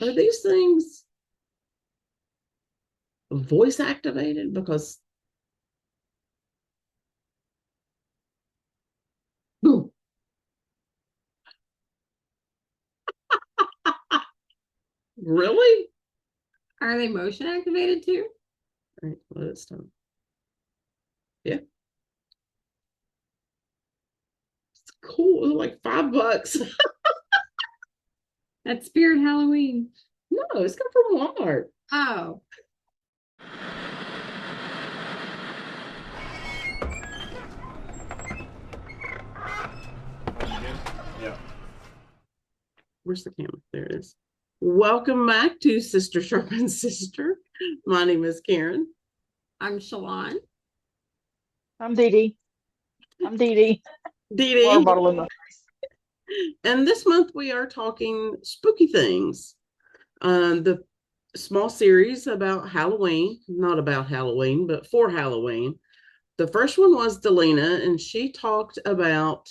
Are these things voice activated? Because ooh, really? Are they motion activated too? All right, well, it's time. Yeah, it's cool. Like $5. That's Spirit Halloween. No, it's come from Walmart. Oh, Yeah. Where's the camera? There it is. Welcome back to Sister Sharp Sister. My name is Karen. I'm Shelon. I'm Dee Dee. I'm Dee Dee. Dee Water Dee. bottle in the And this month we are talking spooky things. The small series about Halloween, not about Halloween, but for Halloween. The first one was Delina, and she talked about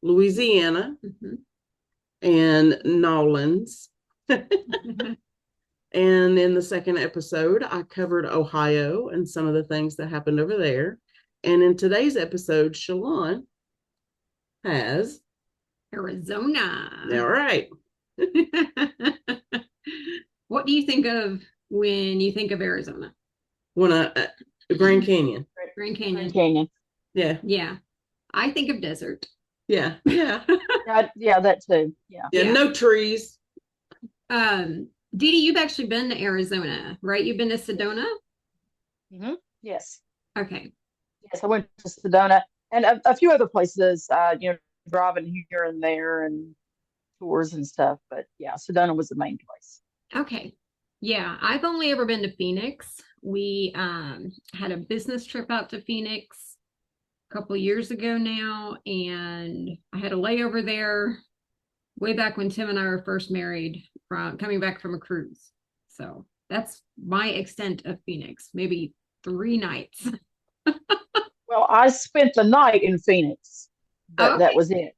Louisiana Mhm. and Nolans. And in the second episode, I covered Ohio and some of the things that happened over there. And in today's episode, Shalon has. Arizona. All right. What do you think of when you think of Arizona? When Grand Canyon. Grand Grand Canyon. Canyon. Yeah. Yeah. I think of desert. Yeah. Yeah. Yeah, that too. Yeah. Yeah. Yeah. No trees. Dee Dee, you've actually been to Arizona, right? You've been to Sedona? Yes. Okay. Yes, I went to Sedona and a few other places, driving here and there and tours and stuff. But yeah, Sedona was the main place. Okay. Yeah, I've only ever been to Phoenix. We had a business trip out to Phoenix a couple years ago now, and I had a layover there way back when Tim and I were first married from coming back from a cruise. So that's my extent of Phoenix, maybe 3 nights. Well, I spent the night in Phoenix, but that Okay. was it.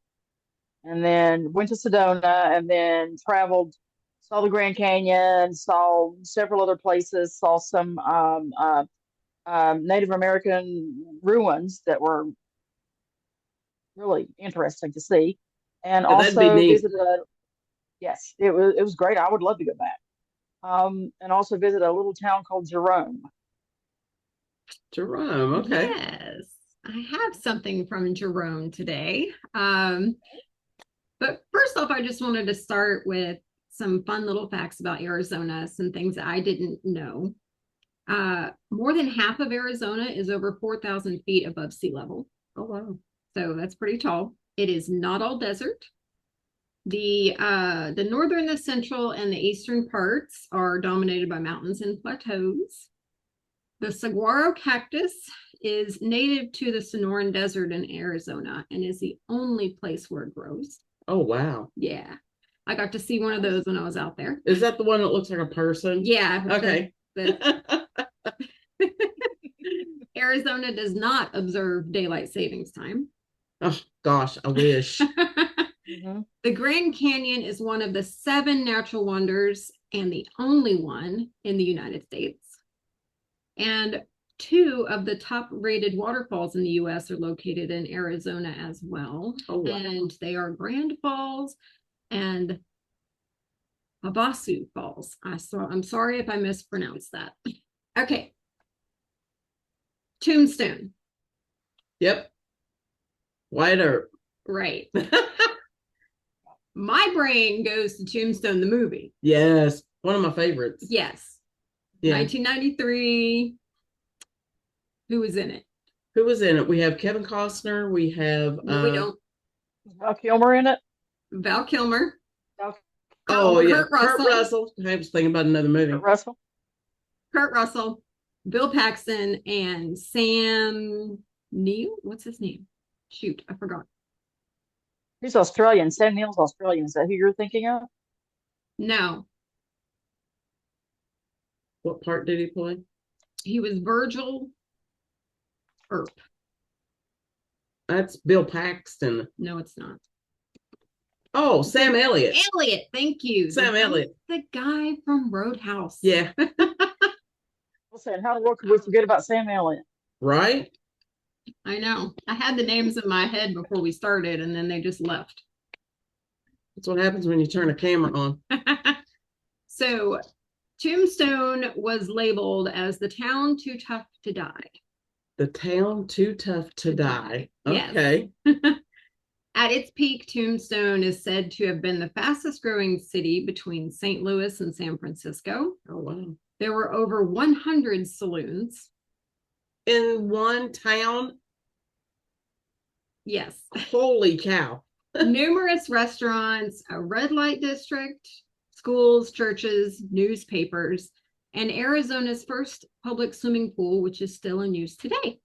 And then went to Sedona and then traveled, saw the Grand Canyon, saw several other places, saw some Native American ruins that were really interesting to see, and Yeah, that'd be also neat. visited a, yes, it was great. I would love to go back. And also visit a little town called Jerome. Jerome. Okay. Yes, I have something from Jerome today. But first off, I just wanted to start with some fun little facts about Arizona, some things that I didn't know. More than half of Arizona is over 4,000 feet above sea level. Oh wow. So that's pretty tall. It is not all desert. The northern, the central, and the eastern parts are dominated by mountains and plateaus. The saguaro cactus is native to the Sonoran Desert in Arizona and is the only place where it grows. Oh wow. Yeah. I got to see one of those when I was out there. Is that the one that looks like a person? Yeah. Okay. Arizona does not observe daylight savings time. Oh gosh, I wish. Mm-hmm. The Grand Canyon is one of the 7 natural wonders and the only one in the United States. And 2 of the top rated waterfalls in the US are located in Arizona as well. Oh, wow. And they are Grand Falls and Havasu Falls. I'm sorry if I mispronounced that. Okay. Tombstone. Yep. White Earth. Right. My brain goes to Tombstone, the movie. Yes. One of my favorites. Yes. Yeah. 1993. Who was in it? Who was in it? We have Kevin Costner. We have. No, we don't. Val Kilmer in it. Val Kilmer. Oh, yeah. Kurt Russell. Kurt Russell. I was thinking about another movie. Kurt Russell. Kurt Russell, Bill Paxton, and Sam Neill. What's his name? Shoot, I forgot. He's Australian. Sam Neill's Australian. Is that who you're thinking of? No, What part did he play? he was Virgil Earp. That's Bill Paxton. No, it's not. Oh, Sam Elliott. Elliott, thank you. Sam Elliott. The guy from Roadhouse. Yeah. Well, saying, how could we forget about Sam Elliott? Right? I know. I had the names in my head before we started, and then they just left. That's what happens when you turn a camera on. So, Tombstone was labeled as the town too tough to die. The town too tough to die. Yes. Okay. At its peak, Tombstone is said to have been the fastest growing city between St. Louis and San Francisco. Oh, wow. There were over 100 saloons. In one town? Yes. Holy cow. Numerous restaurants, a red light district, schools, churches, newspapers, and Arizona's first public swimming pool, which is still in use today.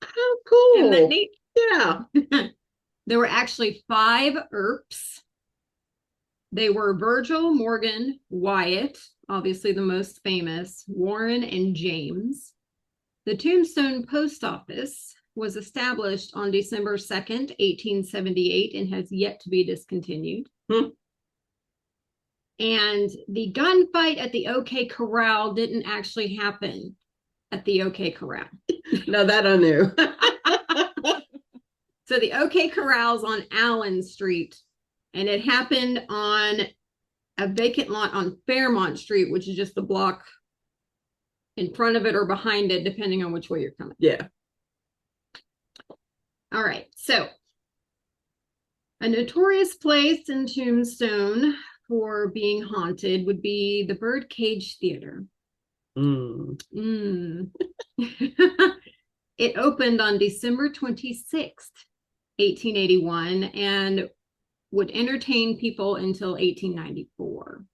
How cool. Isn't that neat? Yeah. There were actually 5 ERPs. They were Virgil, Morgan, Wyatt, obviously the most famous, Warren, and James. The Tombstone Post Office was established on December 2nd, 1878, and has yet to be discontinued. And the gunfight at the OK Corral didn't actually happen at the OK Corral. No, that I knew. So the OK Corral's on Allen Street, and it happened on a vacant lot on Fairmont Street, which is just the block in front of it or behind it, depending on which way you're coming. Yeah. All right. So a notorious place in Tombstone for being haunted would be the Birdcage Theater. It opened on December 26th, 1881, and would entertain people until 1894.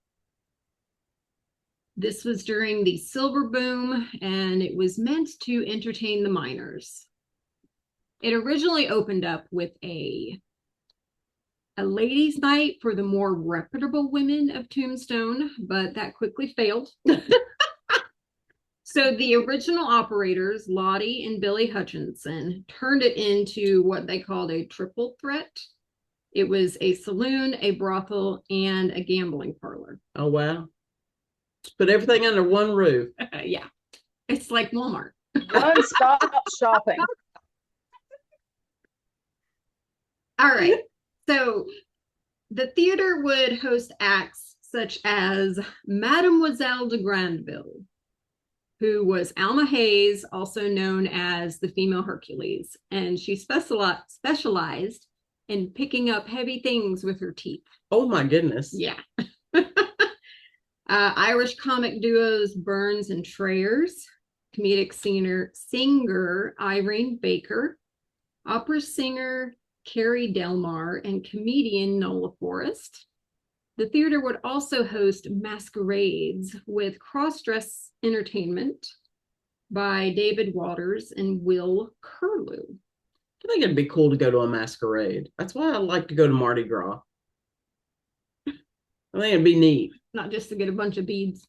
This was during the silver boom, and it was meant to entertain the miners. It originally opened up with a ladies' night for the more reputable women of Tombstone, but that quickly failed. So the original operators, Lottie and Billy Hutchinson, turned it into what they called a triple threat. It was a saloon, a brothel, and a gambling parlor. Oh, wow. Just put everything under one roof. Yeah. It's like Walmart. One-stop shopping. All right. So the theater would host acts such as Mademoiselle de Grandville, who was Alma Hayes, also known as the female Hercules, and she specialized in picking up heavy things with her teeth. Oh, my goodness. Yeah. Irish comic duos Burns and Trayers, comedic singer Irene Baker, opera singer Carrie Delmar, and comedian Nola Forrest. The theater would also host masquerades with cross-dress entertainment by David Waters and Will Curlew. I think it'd be cool to go to a masquerade. That's why I like to go to Mardi Gras. I think it'd be neat. Not just to get a bunch of beads.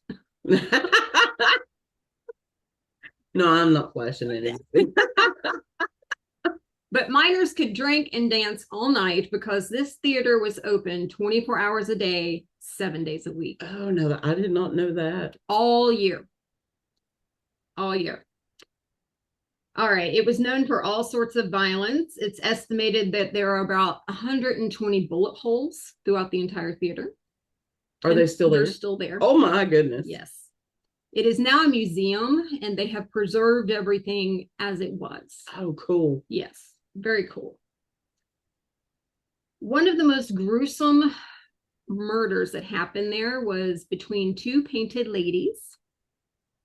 No, I'm not flashing anything. But miners could drink and dance all night because this theater was open 24 hours a day, 7 days a week. Oh, no, I did not know that. All year. All year. All right. It was known for all sorts of violence. It's estimated that there are about 120 bullet holes throughout the entire theater. Are they still there? They're still there. Oh, my goodness. Yes. It is now a museum, and they have preserved everything as it was. Oh, cool. Yes. Very cool. One of the most gruesome murders that happened there was between 2 painted ladies.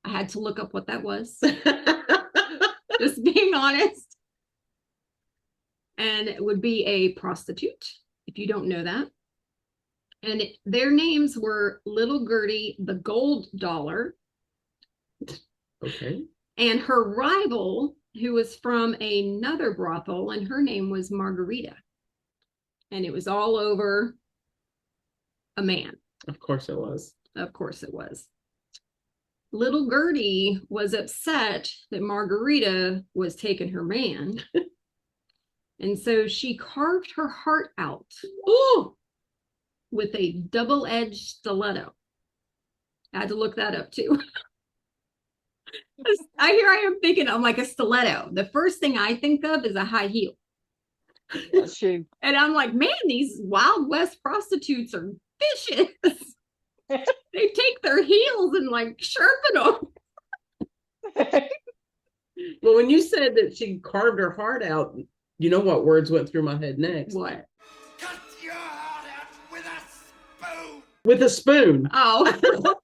I had to look up what that was. Just being honest. And it would be a prostitute, if you don't know that. And their names were Little Gertie the Gold Dollar. Okay. And her rival, who was from another brothel, and her name was Margarita. And it was all over a man. Of course it was. Of course it was. Little Gertie was upset that Margarita was taking her man. And so she carved her heart out Oh, with a double-edged stiletto. I had to look that up too. I am thinking, I'm like, a stiletto. The first thing I think of is a high heel. That's true. And I'm like, man, these Wild West prostitutes are vicious. They take their heels and like sharpen them. well, when you said that she carved her heart out, you know what words went through my head next? What? Cut your heart out with a spoon. With a spoon. Oh.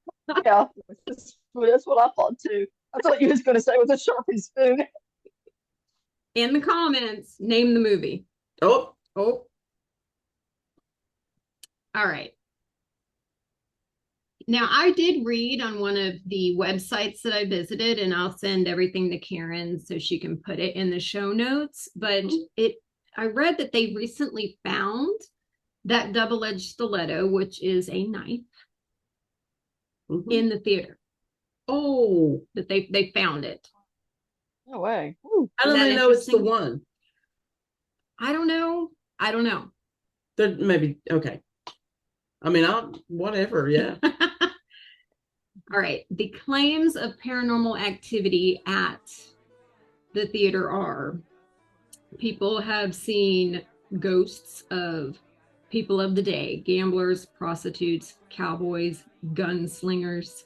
Yeah, that's what I thought too. I thought you was going to say with a Sharpie spoon. In the comments, name the movie. Oh, Oh. All right. Now, I did read on one of the websites that I visited, and I'll send everything to Karen so she can put it in the show notes. But I read that they recently found that double-edged stiletto, which is a knife, in the theater. Oh, That they found it. No way. Ooh. how do they know it's the one? I don't know. There maybe okay. I mean, whatever. Yeah. All right. The claims of paranormal activity at the theater are people have seen ghosts of people of the day, gamblers, prostitutes, cowboys, gunslingers.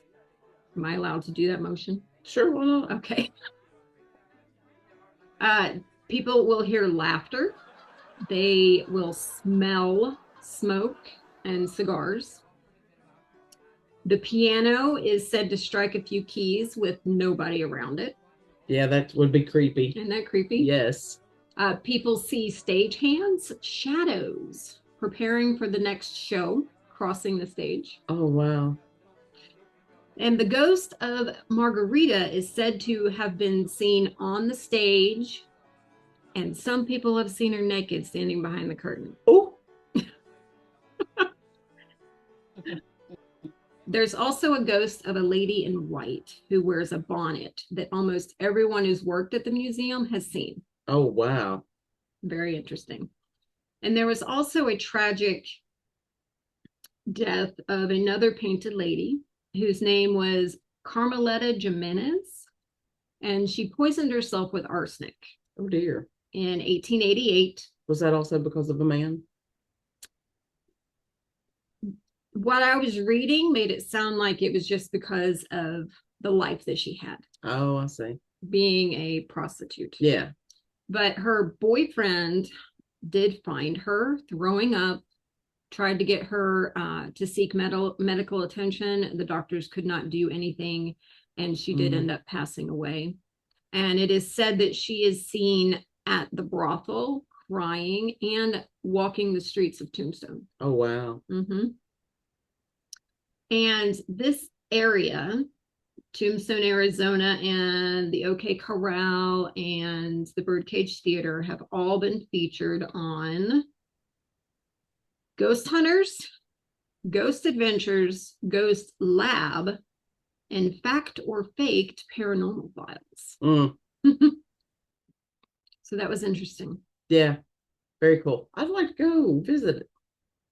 Am I allowed to do that motion? Sure, why not? Okay. People will hear laughter. They will smell smoke and cigars. The piano is said to strike a few keys with nobody around it. Yeah, that would be creepy. Isn't that creepy? Yes. People see stagehands, shadows, preparing for the next show, crossing the stage. Oh, wow. And the ghost of Margarita is said to have been seen on the stage, and some people have seen her naked standing behind the curtain. Oh. There's also a ghost of a lady in white who wears a bonnet that almost everyone who's worked at the museum has seen. Oh, wow. Very interesting. And there was also a tragic death of another painted lady whose name was Carmelita Jimenez, and she poisoned herself with arsenic Oh, dear. in 1888. Was that also because of a man? What I was reading made it sound like it was just because of the life that she had, Oh, I see. being a prostitute. Yeah. But her boyfriend did find her throwing up, tried to get her to seek medical attention. The doctors could not do anything, and she did end up passing away. And it is said that she is seen at the brothel crying and walking the streets of Tombstone. Oh, wow. And this area, Tombstone, Arizona, and the OK Corral and the Birdcage Theater have all been featured on Ghost Hunters, Ghost Adventures, Ghost Lab, and Fact or Faked Paranormal Files. So that was interesting. Yeah. Very cool. I'd like to go visit it.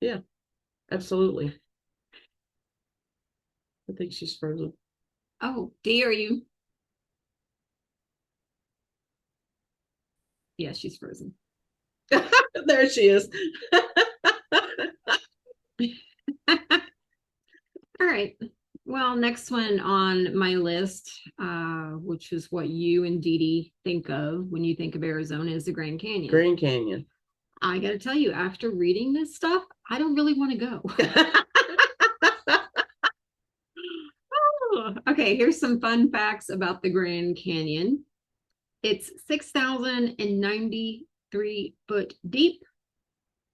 Yeah, absolutely. I think she's frozen. Oh, Dee, are you? Yeah, she's frozen. There she is. All right. Well, next one on my list, which is what you and Dee Dee think of when you think of Arizona, is the Grand Canyon. Grand Canyon. I got to tell you, after reading this stuff, I don't really want to go. Okay, here's some fun facts about the Grand Canyon. It's 6,093 foot deep,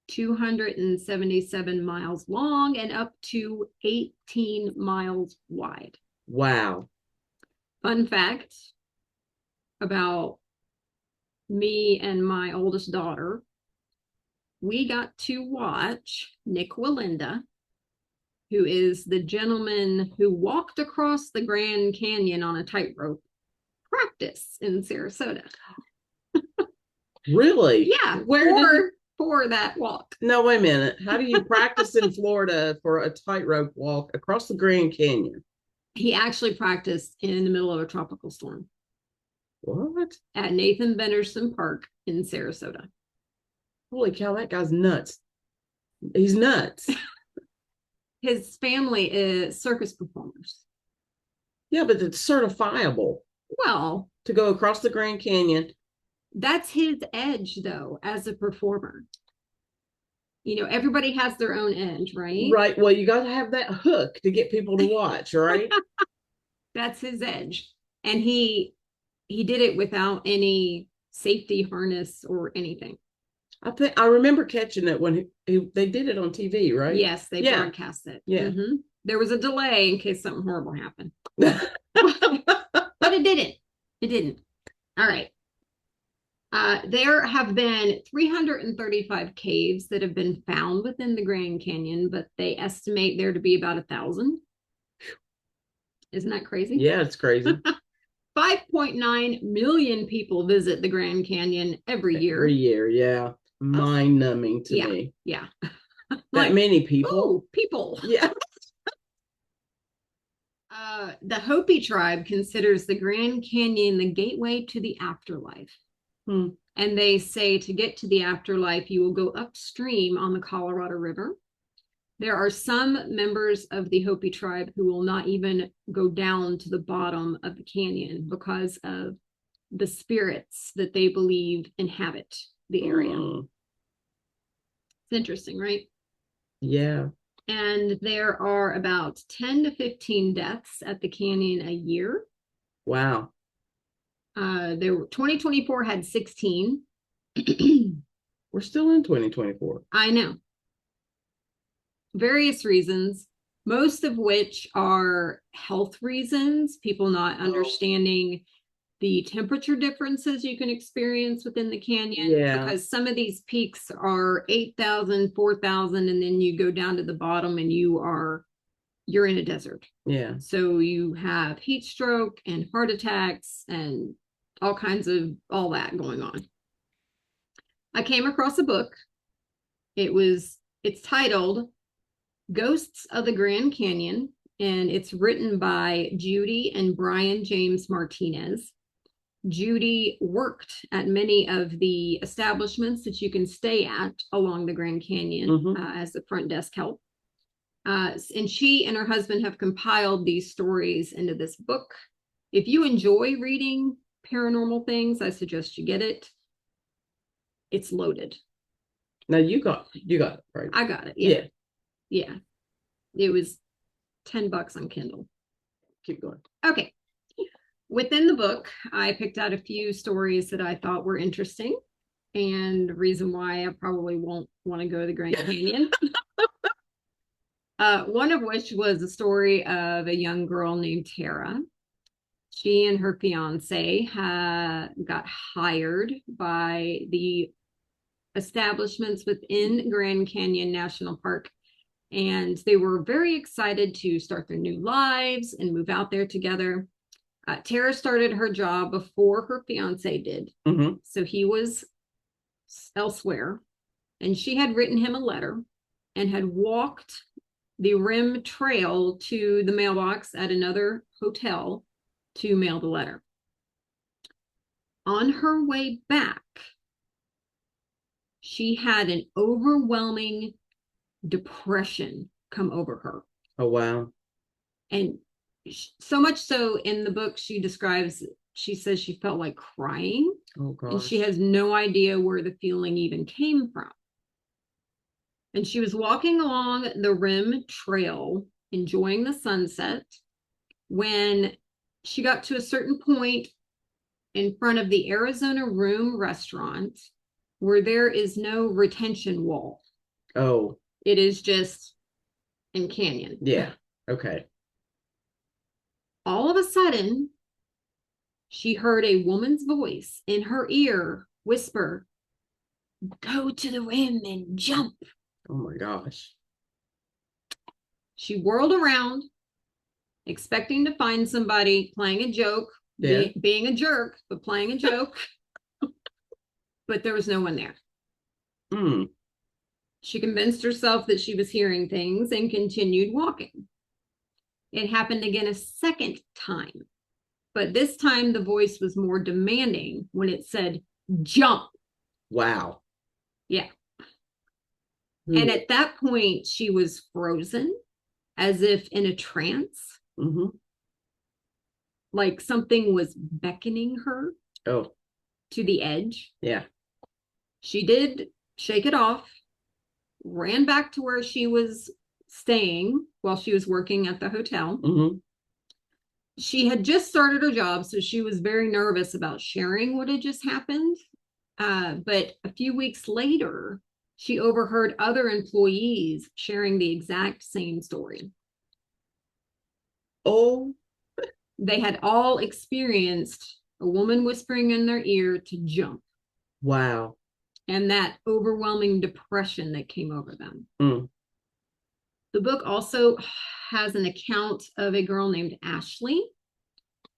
277 miles long, and up to 18 miles wide. Wow. Fun fact about me and my oldest daughter, we got to watch Nick Walinda, who is the gentleman who walked across the Grand Canyon on a tightrope, practice in Sarasota. Really? Yeah, Where did you... for that walk. No, wait a minute. How do you practice in Florida for a tightrope walk across the Grand Canyon? He actually practiced in the middle of a tropical storm What? at Nathan Benderson Park in Sarasota. Holy cow, that guy's nuts. He's nuts. His family is circus performers. Yeah, but it's certifiable Well, to go across the Grand Canyon. that's his edge, though, as a performer. You know, everybody has their own edge, right? Right. Well, you got to have that hook to get people to watch, right? That's his edge. And he did it without any safety harness or anything. I remember catching it when they did it on TV, right? Yes, they broadcast it. Yeah. There was a delay in case something horrible happened. But it didn't. It didn't. All right. There have been 335 caves that have been found within the Grand Canyon, but they estimate there to be about 1,000. Isn't that crazy? Yeah, it's crazy. 5.9 million people visit the Grand Canyon every year. Every year, yeah. Mind-numbing to me. Yeah. That many people. Oh, people. Yeah. The Hopi tribe considers the Grand Canyon the gateway to the afterlife. And they say to get to the afterlife, you will go upstream on the Colorado River. There are some members of the Hopi tribe who will not even go down to the bottom of the canyon because of the spirits that they believe inhabit the area. It's interesting, right? Yeah. And there are about 10 to 15 deaths at the canyon a year. Wow. 2024 had 16. We're still in 2024. I know. Various reasons, most of which are health reasons, people not understanding the temperature differences you can experience within the canyon. Yeah. Because some of these peaks are 8,000, 4,000, and then you go down to the bottom and you're in a desert. Yeah. So you have heat stroke and heart attacks and all kinds of all that going on. I came across a book. It's titled Ghosts of the Grand Canyon, and it's written by Judy and Brian James Martinez. Judy worked at many of the establishments that you can stay at along the Grand Canyon as the front desk help. And she and her husband have compiled these stories into this book. If you enjoy reading paranormal things, I suggest you get it. It's loaded. Now you got it, right? I got it. Yeah. It was $10 on Kindle. Keep going. Okay. Within the book, I picked out a few stories that I thought were interesting, and the reason why I probably won't want to go to the Grand Canyon. One of which was a story of a young girl named Tara. She and her fiance got hired by the establishments within Grand Canyon National Park, and they were very excited to start their new lives and move out there together. Tara started her job before her fiance did, so he was elsewhere, and she had written him a letter and had walked the rim trail to the mailbox at another hotel to mail the letter. On her way back, she had an overwhelming depression come over her. Oh, wow. And so much so in the book, she says she felt like crying. Oh, gosh. And she has no idea where the feeling even came from. And she was walking along the rim trail, enjoying the sunset, when she got to a certain point in front of the Arizona Room restaurant where there is no retention wall. Oh. It is just in canyon. Yeah. Okay. All of a sudden, she heard a woman's voice in her ear whisper, "Go to the rim and jump." Oh my gosh. She whirled around, expecting to find somebody playing a joke, being a jerk, but playing a joke. but there was no one there. Hmm. She convinced herself that she was hearing things and continued walking. It happened again a second time, but this time the voice was more demanding when it said, jump. Wow. Yeah. Hmm. And at that point, she was frozen as if in a trance, Mm-hmm. like something was beckoning her Oh, to the edge. yeah. She did shake it off, ran back to where she was staying while she was working at the hotel. Mm-hmm. She had just started her job, so she was very nervous about sharing what had just happened. But a few weeks later, she overheard other employees sharing the exact same story. Oh, They had all experienced a woman whispering in their ear to jump, wow. and that overwhelming depression that came over them. Mm. The book also has an account of a girl named Ashley,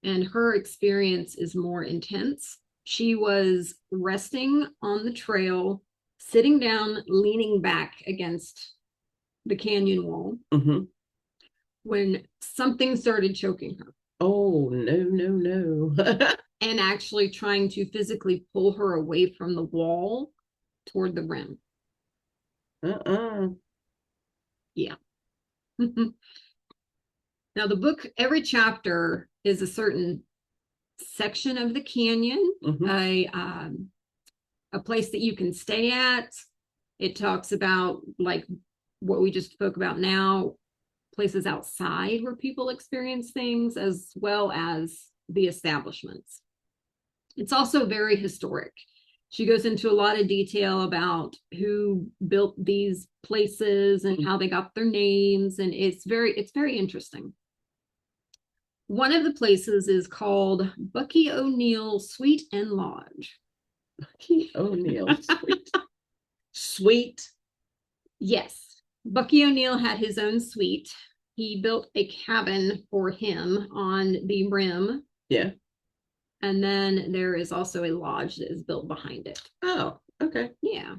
and her experience is more intense. She was resting on the trail, sitting down, leaning back against the canyon wall Mm-hmm. when something started choking her Oh, no, no, no. and actually trying to physically pull her away from the wall toward the rim. Uh-uh. Yeah. Now, the book, every chapter is a certain section of the canyon, Mm-hmm. a place that you can stay at. It talks about like what we just spoke about now, places outside where people experience things, as well as the establishments. It's also very historic. She goes into a lot of detail about who built these places and how they got their names, and it's very interesting. One of the places is called Bucky O'Neill Suite and Lodge. Bucky O'Neill, sweet. Sweet. Yes, Bucky O'Neill had his own suite. He built a cabin for him on the rim. Yeah. And then there is also a lodge that is built behind it. Oh, okay. Yeah.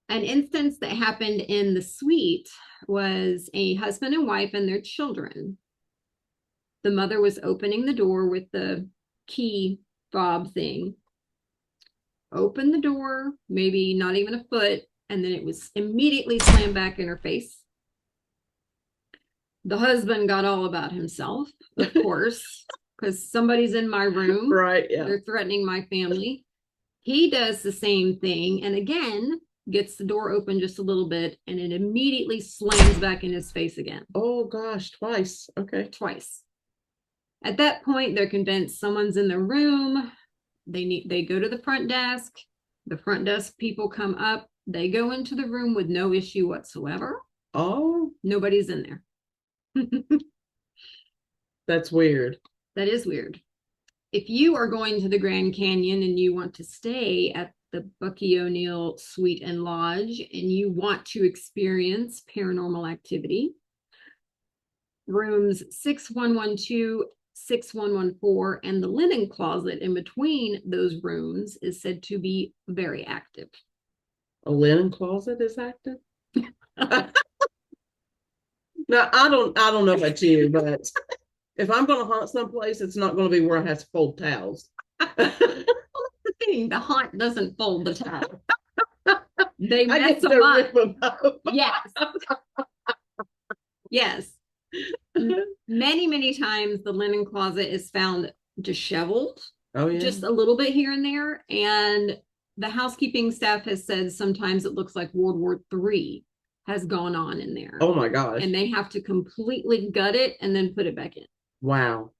An instance that happened in the suite was a husband and wife and their children. The mother was opening the door with the key fob thing. Opened the door, maybe not even a foot, and then it was immediately slammed back in her face. The husband got all about himself, of course, because somebody's in my room. Right, yeah. They're threatening my family. He does the same thing, and again, gets the door open just a little bit, and it immediately slams back in his face again. Oh gosh, twice. Okay. Twice. At that point, they're convinced someone's in the room. They go to the front desk. The front desk people come up. They go into the room with no issue whatsoever. Oh, Nobody's in there. that's weird. That is weird. If you are going to the Grand Canyon and you want to stay at the Bucky O'Neill Suite and Lodge and you want to experience paranormal activity, rooms 6112, 6114, and the linen closet in between those rooms is said to be very active. A linen closet is active? Now, I don't know about you, but if I'm going to haunt someplace, it's not going to be where I have to fold towels. The thing, the haunt doesn't fold the towel. They I mess get to them up. rip them up. Yes. Yes. Many times the linen closet is found disheveled, Oh, yeah. just a little bit here and there. And the housekeeping staff has said sometimes it looks like World War III has gone on in there. Oh my gosh. And they have to completely gut it and then put it back in. Wow.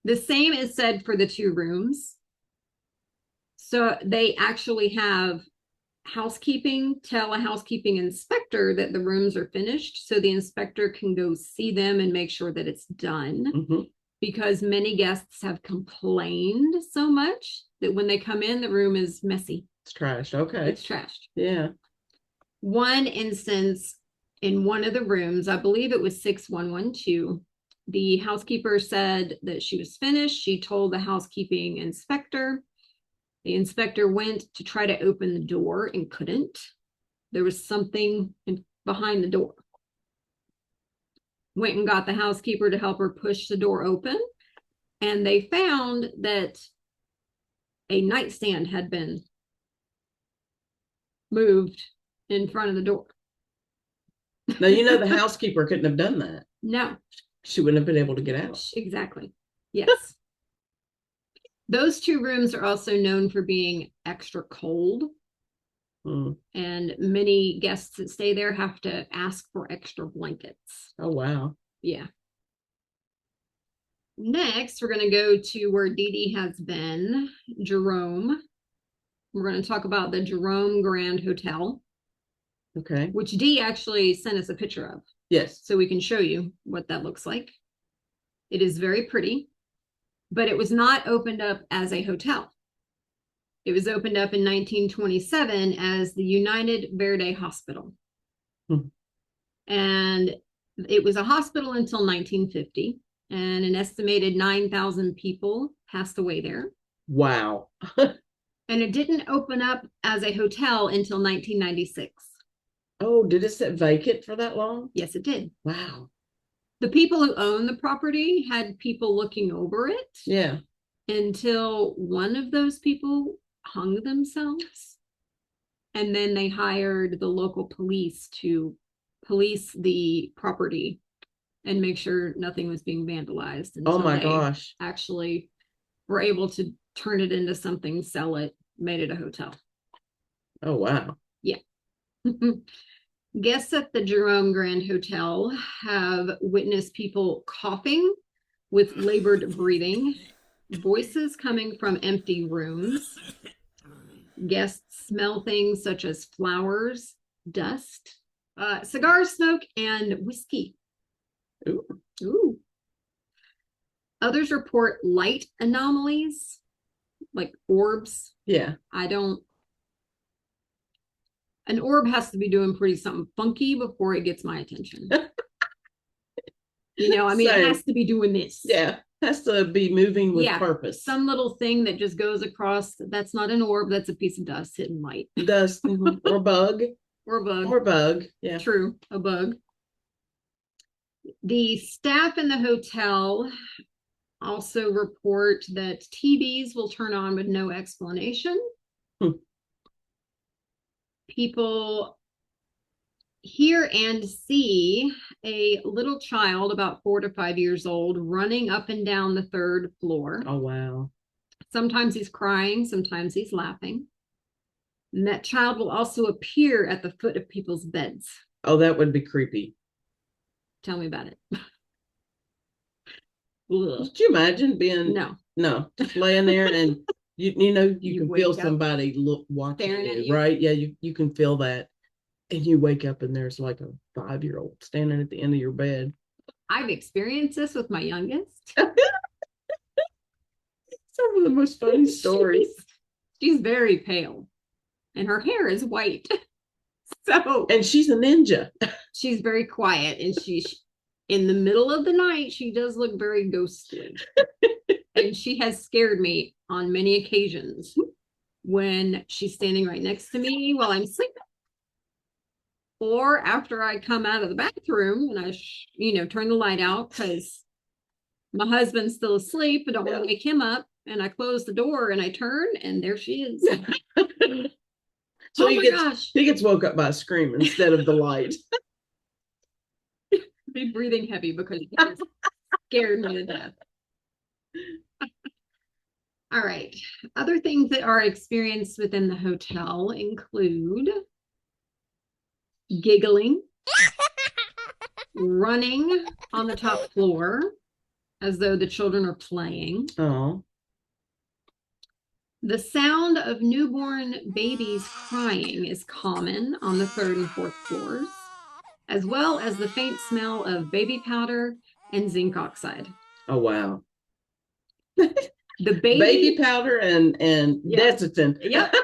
The same is said for the two rooms. So they actually have housekeeping tell a housekeeping inspector that the rooms are finished so the inspector can go see them and make sure that it's done. Mm-hmm. Because many guests have complained so much that when they come in, the room is messy. It's trashed. Okay. It's trashed. Yeah. One instance in one of the rooms, I believe it was 6112, the housekeeper said that she was finished. She told the housekeeping inspector. The inspector went to try to open the door and couldn't. There was something behind the door. Went and got the housekeeper to help her push the door open. And they found that a nightstand had been moved in front of the door. Now, you know, the housekeeper couldn't have done that. No. She wouldn't have been able to get out. Exactly. Yes. Those 2 rooms are also known for being extra cold. And many guests that stay there have to ask for extra blankets. Oh, wow. Yeah. Next, we're going to go to where Dee Dee has been, Jerome. We're going to talk about the Jerome Grand Hotel. Okay. Which Dee actually sent us a picture of. Yes. So we can show you what that looks like. It is very pretty, but it was not opened up as a hotel. It was opened up in 1927 as the United Verde Hospital. And it was a hospital until 1950, and an estimated 9,000 people passed away there. Wow. And it didn't open up as a hotel until 1996. Oh, did it sit vacant for that long? Yes, it did. Wow. The people who owned the property had people looking over it. Yeah. Until one of those people hung themselves. And then they hired the local police to police the property and make sure nothing was being vandalized. Oh my gosh. Actually were able to turn it into something, sell it, made it a hotel. Oh, wow. Yeah. Guests at the Jerome Grand Hotel have witnessed people coughing with labored breathing, voices coming from empty rooms. Guests smell things such as flowers, dust, cigar smoke, and whiskey. Ooh. Ooh. Others report light anomalies, like orbs. Yeah. An orb has to be doing pretty something funky before it gets my attention. You know, I mean, it has to be doing this. Yeah. Has to be moving with purpose. Some little thing that just goes across. That's not an orb. That's a piece of dust hitting light. Dust. Or bug. Or bug. Or bug. Yeah. True. A bug. The staff in the hotel also report that TVs will turn on with no explanation. People hear and see a little child about 4 to 5 years old running up and down the 3rd floor. Oh, wow. Sometimes he's crying, sometimes he's laughing. And that child will also appear at the foot of people's beds. Oh, that would be creepy. Tell me about it. Could you imagine being no just laying there and you can feel somebody watching you, right? Yeah, you can feel that, and you wake up and there's like a 5-year-old standing at the end of your bed. I've experienced this with my youngest. Some of the most funny stories. She's very pale, and her hair is white. And she's a ninja. She's very quiet, and she's in the middle of the night. She does look very ghostly, and she has scared me on many occasions when she's standing right next to me while I'm sleeping, or after I come out of the bathroom and I, turn the light out because my husband's still asleep. I don't want to wake him up, and I close the door and I turn, and there she is. So he gets woke up by a scream instead of the light. Be breathing heavy because he scared me to death. All right. Other things that are experienced within the hotel include giggling, running on the top floor as though the children are playing. Oh. The sound of newborn babies crying is common on the 3rd and 4th floors, as well as the faint smell of baby powder and zinc oxide. Oh, wow. The baby powder and Desitin. Yep.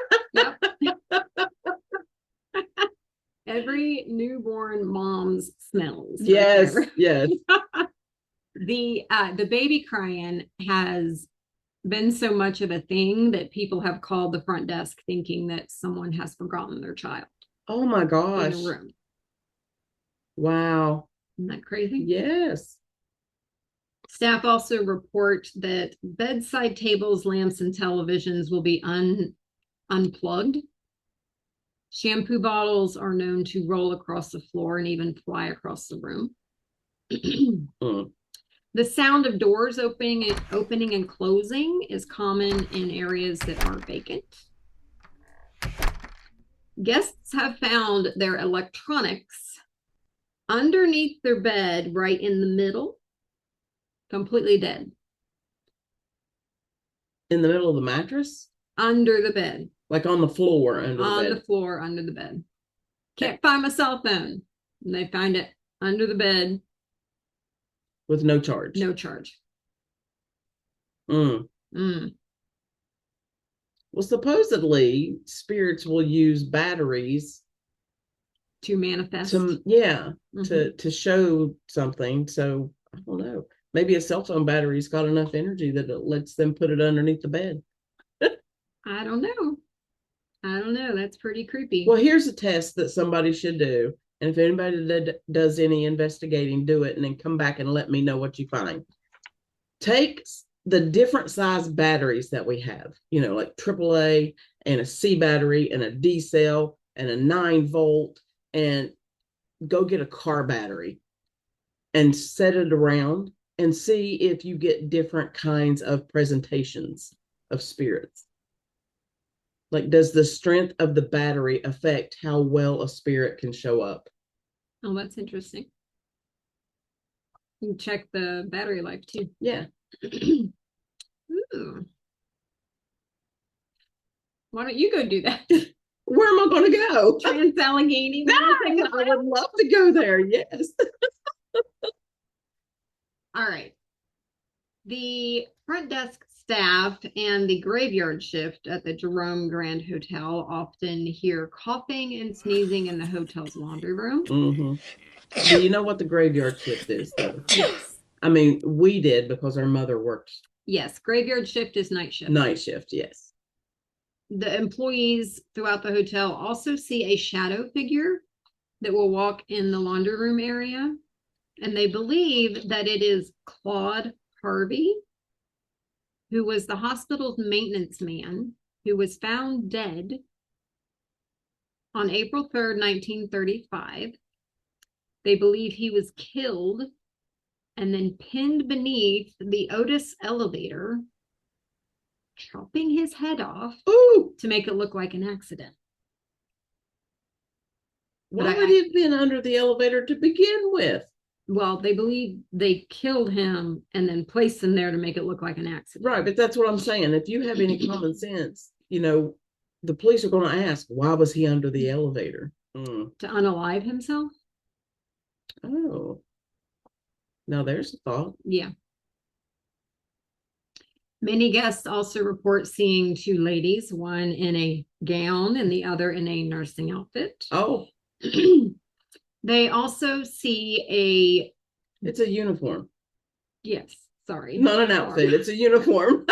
Every newborn mom's smells. Yes, right yes. The baby crying has been so much of a thing that people have called the front desk thinking that someone has forgotten their child Oh my in a gosh. room. Wow. Isn't that crazy? Yes. Staff also report that bedside tables, lamps, and televisions will be unplugged. Shampoo bottles are known to roll across the floor and even fly across the room. Mm. The sound of doors opening and closing is common in areas that are vacant. Guests have found their electronics underneath their bed, right in the middle, completely dead. In the middle of the mattress? Under the bed. Like on the floor under the On bed? the floor under the bed. Can't find my cell phone. And they find it under the bed. With no charge? No charge. Mm. Mm. Well, supposedly spirits will use batteries To manifest. To show something. So I don't know. Maybe a cell phone battery's got enough energy that it lets them put it underneath the bed. I don't know. That's pretty creepy. Well, here's a test that somebody should do. And if anybody does any investigating, do it and then come back and let me know what you find. Take the different size batteries that we have, like AAA and a C battery and a D cell and a 9-volt, and go get a car battery and set it around and see if you get different kinds of presentations of spirits. Like, does the strength of the battery affect how well a spirit can show up? Oh, that's interesting. You can check the battery life too. Yeah. Ooh. Why don't you go do that? Where am I going to go? Trans-Allegheny. I would love to go there. Yes. All right. The front desk staff and the graveyard shift at the Jerome Grand Hotel often hear coughing and sneezing in the hotel's laundry room. Mm-hmm. Do you know what the graveyard shift is, though? Yes. I mean, we did because our mother worked. Yes, graveyard shift is night shift. Night shift, yes. The employees throughout the hotel also see a shadow figure that will walk in the laundry room area, and they believe that it is Claude Harvey, who was the hospital's maintenance man, who was found dead on April 3rd, 1935. They believe he was killed and then pinned beneath the Otis elevator, chopping his head off. Ooh. To make it look like an accident. Why would he have been under the elevator to begin with? Well, they believe they killed him and then placed him there to make it look like an accident. Right, but that's what I'm saying. If you have any common sense, the police are going to ask, why was he under the elevator? To unalive himself? Oh. Now there's a thought. Yeah. Many guests also report seeing two ladies, one in a gown and the other in a nursing outfit. Oh. They also see It's a uniform. Yes, sorry. Not an outfit, it's a uniform.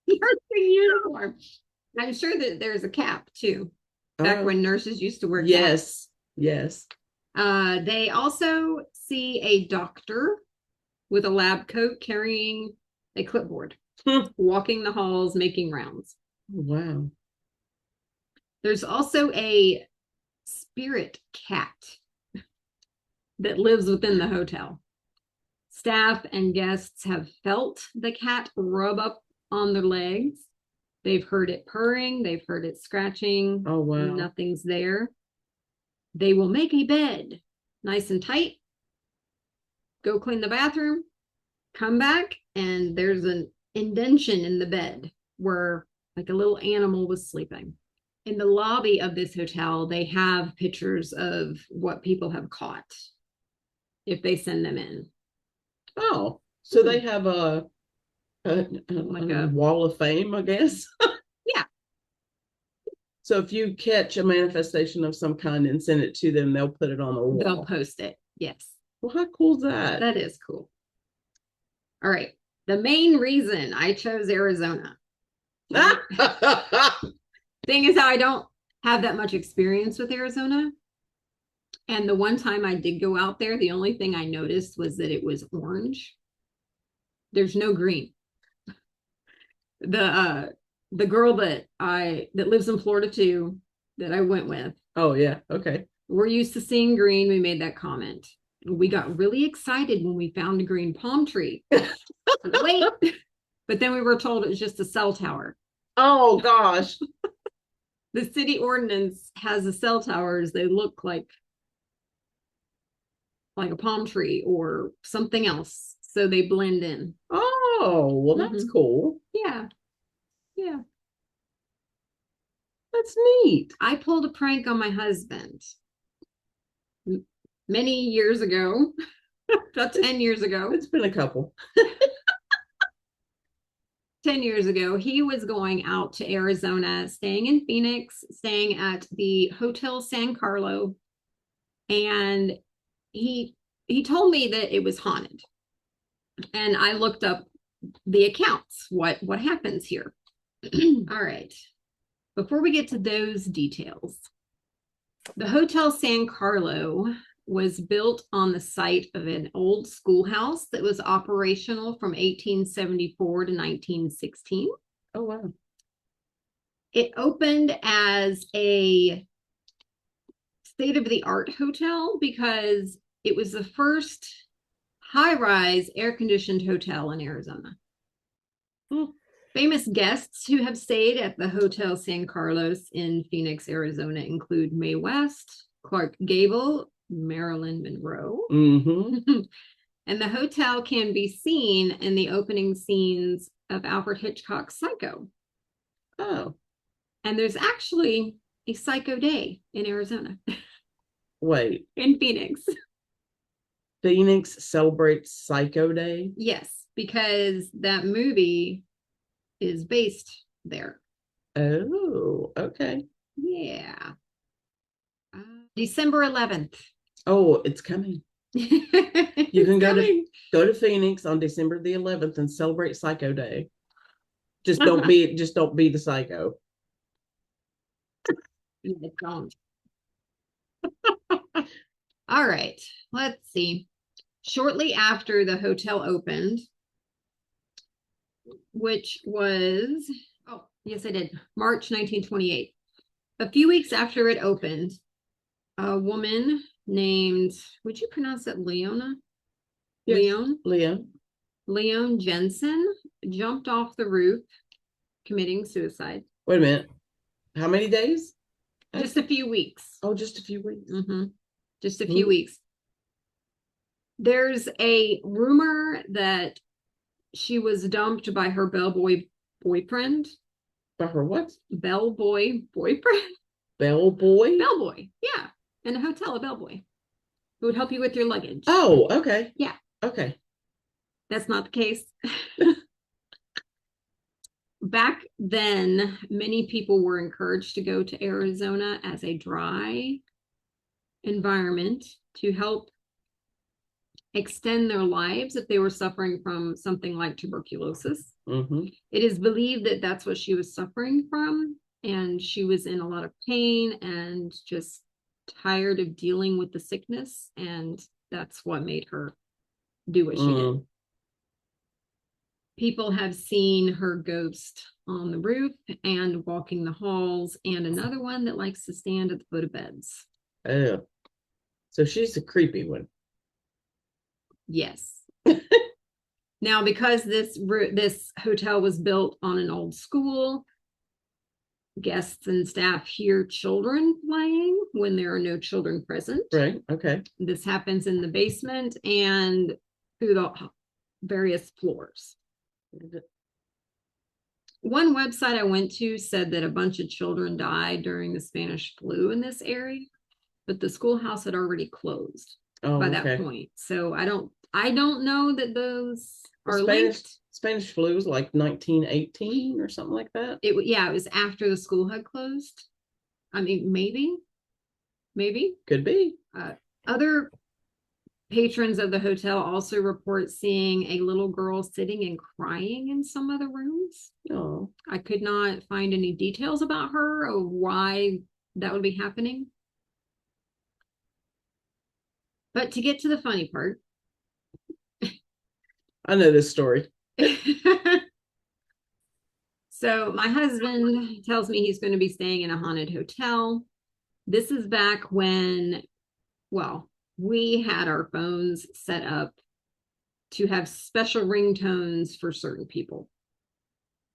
Nursing uniform. I'm sure that there's a cap too. Back when nurses used to wear caps. Yes. They also see a doctor with a lab coat carrying a clipboard, walking the halls, making rounds. Wow. There's also a spirit cat that lives within the hotel. Staff and guests have felt the cat rub up on their legs. They've heard it purring. They've heard it scratching. Oh, wow. Nothing's there. They will make a bed nice and tight, go clean the bathroom, come back, and there's an indention in the bed where like a little animal was sleeping. In the lobby of this hotel, they have pictures of what people have caught if they send them in. Oh, so they have a wall of fame, I guess. Yeah. So if you catch a manifestation of some kind and send it to them, they'll put it on the wall. They'll post it. Yes. Well, how cool is that? That is cool. All right. the main reason I chose Arizona. Thing is, I don't have that much experience with Arizona. And the one time I did go out there, the only thing I noticed was that it was orange. There's no green. The girl that lives in Florida too, that I went with. Oh yeah, okay. We're used to seeing green. We made that comment. We got really excited when we found a green palm tree. Wait, but then we were told it was just a cell tower. Oh gosh. The city ordinance has the cell towers. They look like a palm tree or something else, so they blend in. Oh, well, that's cool. Yeah. That's neat. I pulled a prank on my husband many years ago, about 10 years ago. It's been a couple. 10 years ago, he was going out to Arizona, staying in Phoenix, staying at the Hotel San Carlo, and he told me that it was haunted. And I looked up the accounts, what happens here. All right. Before we get to those details, the Hotel San Carlo was built on the site of an old schoolhouse that was operational from 1874 to 1916. Oh, wow. It opened as a state-of-the-art hotel because it was the first high-rise air-conditioned hotel in Arizona. Famous guests who have stayed at the Hotel San Carlos in Phoenix, Arizona include Mae West, Clark Gable, Marilyn Monroe. Mm-hmm. And the hotel can be seen in the opening scenes of Alfred Hitchcock's Psycho. Oh. And there's actually a Psycho Day in Arizona. Wait. In Phoenix. Phoenix celebrates Psycho Day? Yes, because that movie is based there. Oh, okay. Yeah. December 11th. Oh, it's coming. You can go to Phoenix on December the 11th and celebrate Psycho Day. Just don't be the psycho. Yeah, don't. All right, let's see. Shortly after the hotel opened, which was, oh, yes, I did, March 1928. A few weeks after it opened, a woman named, would you pronounce it Leona? Yes. Leon Jensen jumped off the roof, committing suicide. Wait a minute. How many days? Just a few weeks. Oh, just a few weeks. Mm-hmm. Just a few weeks. There's a rumor that she was dumped by her bellboy boyfriend. By her what? Bellboy boyfriend. Bellboy? Bellboy, yeah. In a hotel, a bellboy who would help you with your luggage. Oh, okay. Yeah. Okay. That's not the case. Back then, many people were encouraged to go to Arizona as a dry environment to help extend their lives if they were suffering from something like tuberculosis. Mm-hmm. It is believed that that's what she was suffering from, and she was in a lot of pain and just tired of dealing with the sickness, and that's what made her do what she did. People have seen her ghost on the roof and walking the halls, and another one that likes to stand at the foot of beds. Oh, so she's a creepy one. Yes. Now, because this hotel was built on an old school, guests and staff hear children playing when there are no children present. Right. Okay. This happens in the basement and through the various floors. One website I went to said that a bunch of children died during the Spanish flu in this area, but the schoolhouse had already closed by that point. So I don't know that those are linked. Spanish flu was like 1918 or something like that. It was after the school had closed. I mean, maybe could be. Other Patrons of the hotel also report seeing a little girl sitting and crying in some of the rooms. Oh, I could not find any details about her or why that would be happening. But to get to the funny part, I know this story. so my husband tells me he's going to be staying in a haunted hotel. This is back when, well, we had our phones set up to have special ringtones for certain people.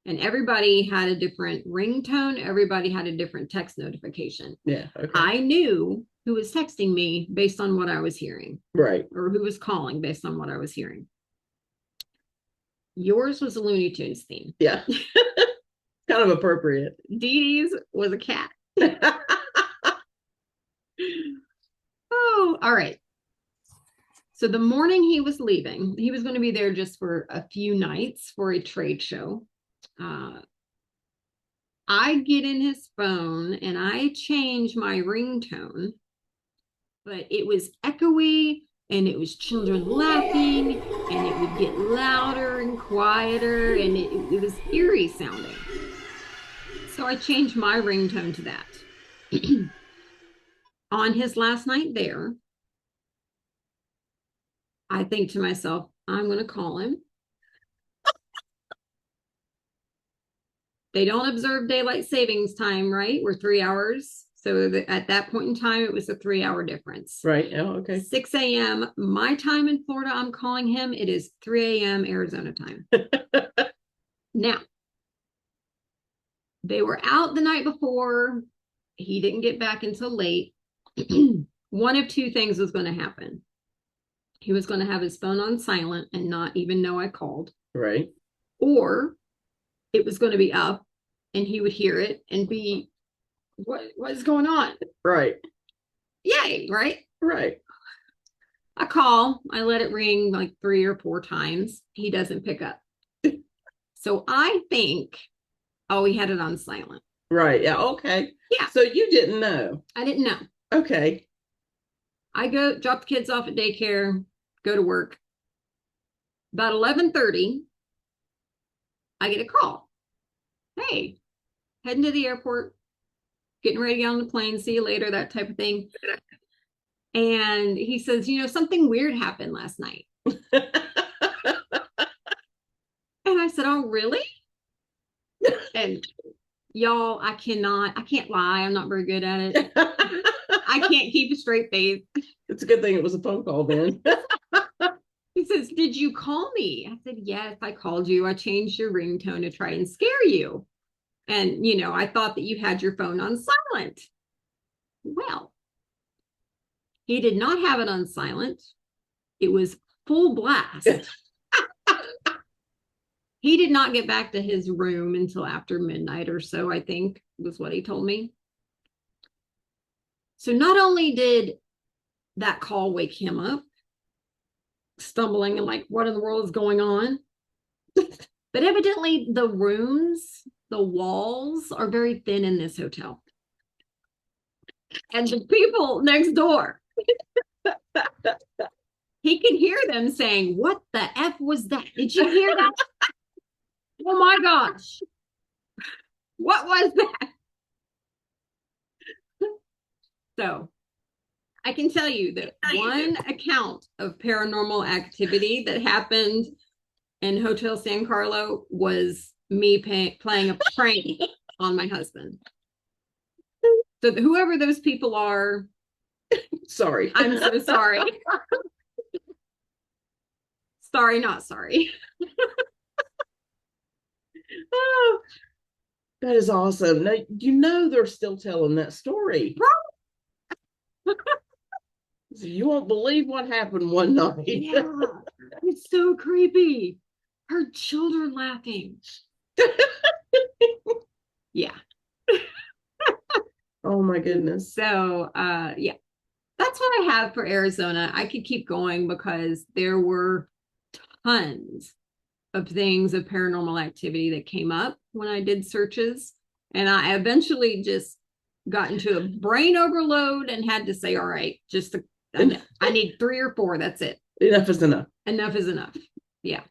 And everybody had a different ringtone. Everybody had a different text notification. Yeah. Okay. I knew who was texting me based on what I was hearing. Right. Or who was calling based on what I was hearing. Yours was a Looney Tunes theme. Yeah. Kind of appropriate. Dee Dee's was a cat. Oh, all right. So the morning he was leaving, he was going to be there just for a few nights for a trade show. I get in his phone and I change my ringtone, but it was echoey and it was children laughing and it would get louder and quieter and it was eerie sounding. So I changed my ringtone to that. On his last night there, I think to myself, I'm going to call him. They don't observe daylight savings time, right? We're 3 hours. So at that point in time, it was a 3-hour difference. Right. Oh, okay. 6 a.m. my time in Florida, I'm calling him. It is 3 a.m. Arizona time. Now, they were out the night before. He didn't get back until late. One of two things was going to happen. He was going to have his phone on silent and not even know I called. Right. Or it was going to be up and he would hear it and be, what is going on? Right. Yay, right? Right. I call, I let it ring like 3 or 4 times. He doesn't pick up. So I think, oh, he had it on silent. Right. Yeah. Okay. Yeah. So you didn't know. I didn't know. Okay. I go drop the kids off at daycare, go to work. About 11:30, I get a call. Hey, heading to the airport, getting ready to get on the plane, see you later, that type of thing. And he says, something weird happened last night. And I said, oh, really? And y'all, I can't lie. I'm not very good at it. I can't keep a straight face. It's a good thing it was a phone call then. He says, did you call me? I said, yes, I called you. I changed your ringtone to try and scare you. And, I thought that you had your phone on silent. Well, he did not have it on silent. It was full blast. He did not get back to his room until after midnight or so, I think, was what he told me. So not only did that call wake him up, stumbling and like, what in the world is going on? But evidently the rooms, the walls are very thin in this hotel. And the people next door, he could hear them saying, what the F was that? Did you hear that? Oh my gosh. What was that? So I can tell you that one account of paranormal activity that happened in Hotel San Carlo was me playing a prank on my husband. So whoever those people are, Sorry. I'm so sorry. Sorry, not sorry. Oh, that is awesome. Now, they're still telling that story. So you won't believe what happened one night. Yeah, it's so creepy. Her children laughing. Yeah. Oh my goodness. So yeah, that's what I have for Arizona. I could keep going because there were tons of things of paranormal activity that came up when I did searches. And I eventually just got into a brain overload and had to say, all right, I need 3 or 4. That's it. Enough is enough. Enough is enough. Yeah.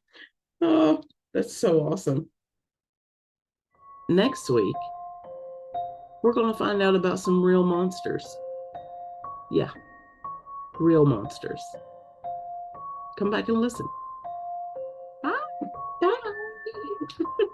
Oh, that's so awesome. Next week, we're going to find out about some real monsters. Yeah, real monsters. Come back and listen. Bye. Bye.